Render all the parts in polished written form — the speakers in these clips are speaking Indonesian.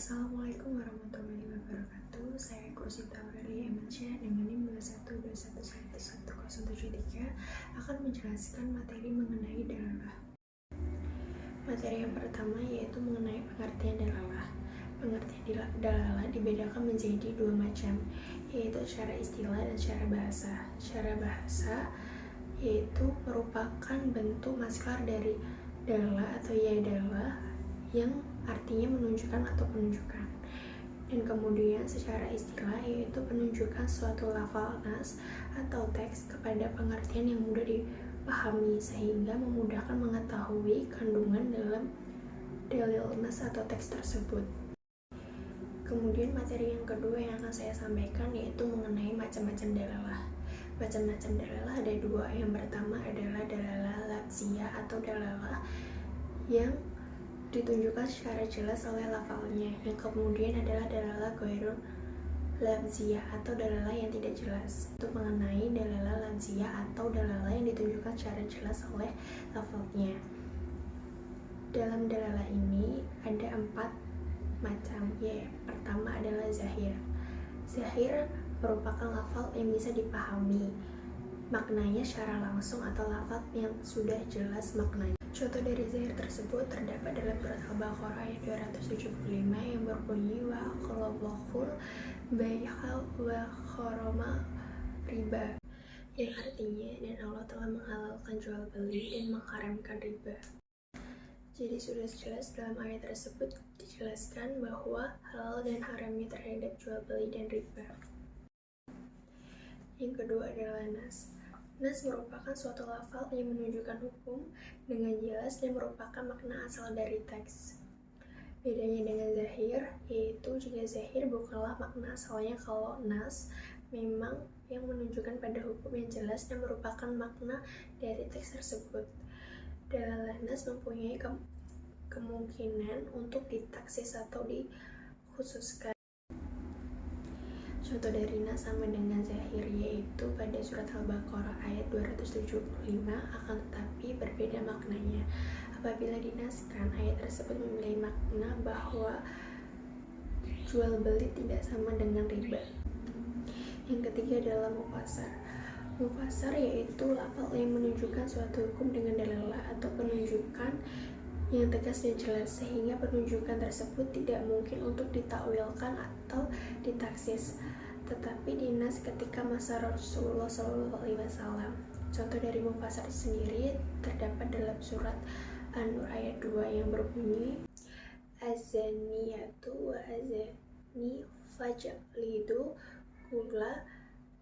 Assalamualaikum warahmatullahi wabarakatuh. Saya Kursita Aurelia Emansyah dengan NIM 212111073 akan menjelaskan materi mengenai dalalah. Materi yang pertama yaitu mengenai pengertian dalalah. Pengertian dalalah dibedakan menjadi dua macam, yaitu secara istilah dan secara bahasa. Secara bahasa yaitu merupakan bentuk maskar dari dalalah atau ya dalalah yang artinya menunjukkan atau penunjukan. Dan kemudian secara istilah yaitu penunjukan suatu lafal nas atau teks kepada pengertian yang mudah dipahami sehingga memudahkan mengetahui kandungan dalam dalil nas atau teks tersebut. Kemudian materi yang kedua yang akan saya sampaikan yaitu mengenai macam-macam dalalah. Macam-macam dalalah ada dua. Yang pertama adalah dalalah lafziyah atau dalalah yang ditunjukkan secara jelas oleh lafalnya. Yang kemudian adalah dalalah ghairul lafziyah atau dalalah yang tidak jelas. Untuk mengenai dalalah lafziyah atau dalalah yang ditunjukkan secara jelas oleh lafalnya. Dalam dalalah ini ada 4 macam. Pertama adalah zahir. Zahir merupakan lafal yang bisa dipahami maknanya secara langsung atau lafal yang sudah jelas maknanya. Contoh dari zahir tersebut terdapat dalam surat Al-Baqarah ayat 275 yang berbunyi wa aqallallahul bai'a wa harama riba, yang artinya dan Allah telah menghalalkan jual beli dan mengharamkan riba. Jadi sudah jelas dalam ayat tersebut dijelaskan bahwa halal dan haramnya terhadap jual beli dan riba. Yang kedua adalah nas. Nas merupakan suatu lafal yang menunjukkan hukum dengan jelas dan merupakan makna asal dari teks. Bedanya dengan zahir, yaitu jika zahir bukanlah makna asalnya, kalau nas memang yang menunjukkan pada hukum yang jelas dan merupakan makna dari teks tersebut. Dalalah nas mempunyai kemungkinan untuk ditaksis atau dikhususkan. Contoh dari nas sama dengan zahir yaitu pada surat Al-Baqarah ayat 275, akan tetapi berbeda maknanya. Apabila dinaskan, ayat tersebut memiliki makna bahwa jual beli tidak sama dengan riba. Yang ketiga adalah mufassar. Mufassar yaitu lafal yang menunjukkan suatu hukum dengan dalalah atau penunjukan yang tegas dan jelas sehingga penunjukan tersebut tidak mungkin untuk ditakwilkan atau ditaksis, tetapi dinas ketika masa Rasulullah SAW. Contoh dari mufassar sendiri terdapat dalam surat An-Nur ayat 2 yang berbunyi az-zaniyatu wa az-zani fajlidu kulla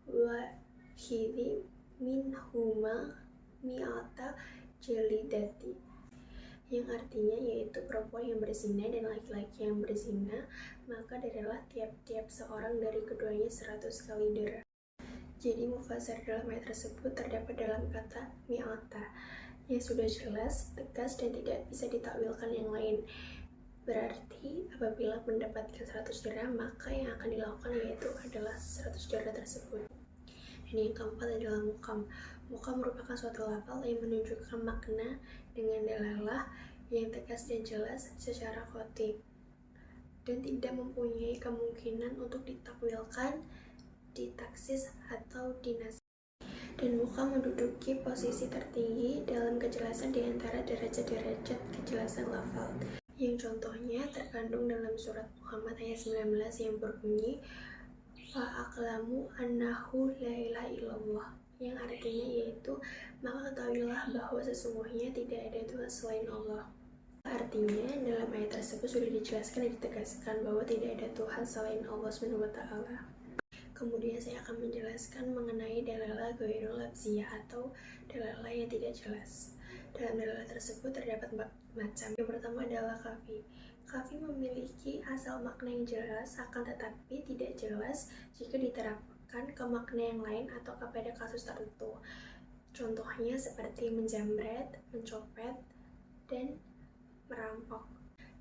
wahidin minhuma mi'ata jalidati, yang artinya yaitu perempuan yang berzina dan laki-laki yang berzina, maka adalah tiap-tiap seorang dari keduanya 100 kali dera. Jadi mufassar dalam ayat tersebut terdapat dalam kata mi'ata yang sudah jelas, tegas, dan tidak bisa ditakwilkan yang lain. Berarti apabila mendapatkan 100 dera, maka yang akan dilakukan yaitu adalah 100 dera tersebut. Dan yang keempat adalah mukam. Mukam merupakan suatu lafal yang menunjukkan makna dengan dalalah yang tegas dan jelas secara khatib dan tidak mempunyai kemungkinan untuk ditakwilkan, ditaksis, atau dinas. Dan mukam menduduki posisi tertinggi dalam kejelasan di antara derajat-derajat kejelasan lafal. Yang contohnya terkandung dalam surat Muhammad ayat 19 yang berbunyi fa'aqlamu annahu la ilaha illallah, yang artinya yaitu maka ketahuilah bahwa sesungguhnya tidak ada Tuhan selain Allah. Artinya dalam ayat tersebut sudah dijelaskan dan ditegaskan bahwa tidak ada Tuhan selain Allah SWT. Kemudian saya akan menjelaskan mengenai dalalah ghairul lafziyah atau dalalah yang tidak jelas. Dalam dalalah tersebut terdapat macam. Yang pertama adalah kafi. Kafi memiliki asal makna yang jelas, akan tetapi tidak jelas jika diterapkan ke makna yang lain atau kepada kasus tertentu. Contohnya seperti menjamret, mencopet, dan merampok.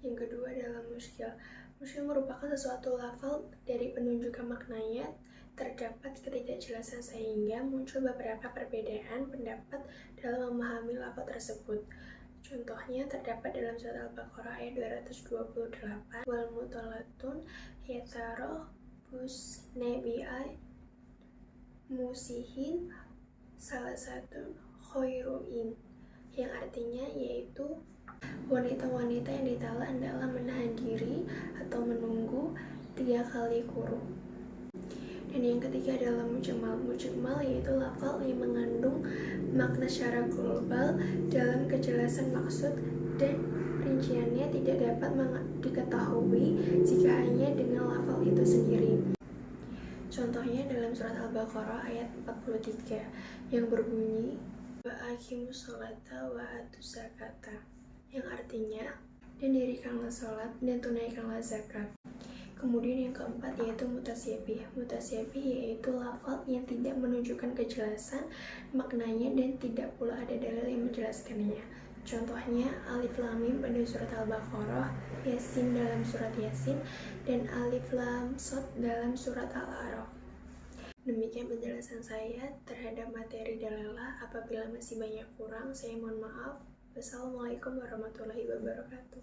Yang kedua adalah muskil. Muskil merupakan sesuatu lafal dari penunjukan maknanya terdapat ketidakjelasan sehingga muncul beberapa perbedaan pendapat dalam memahami lafal tersebut. Contohnya terdapat dalam surat Al-Baqarah ayat 228, wal mutalatun yatarabus nabi'ai musihin salah satu khairuin, yang artinya yaitu wanita-wanita yang ditala hendaklah menahan diri atau menunggu 3 kali kurung. Dan yang ketiga adalah mujmal. Mujmal yaitu lafal yang mengandung makna secara global dalam kejelasan maksud dan rinciannya tidak dapat diketahui jika hanya dengan lafal itu sendiri. Contohnya dalam surat Al-Baqarah ayat 43 yang berbunyi wa aqimus sholata wa atuz zakata, yang artinya dan dirikanlah sholat dan tunaikanlah zakat. Kemudian yang keempat yaitu mutasyabih. Mutasyabih yaitu lafal yang tidak menunjukkan kejelasan maknanya dan tidak pula ada dalil yang menjelaskannya. Contohnya alif lam mim pada surat Al-Baqarah, Yasin dalam surat Yasin, dan alif lam shad dalam surat Al-A'raf. Demikian penjelasan saya terhadap materi dalalah. Apabila masih banyak kurang, saya mohon maaf. Wassalamualaikum warahmatullahi wabarakatuh.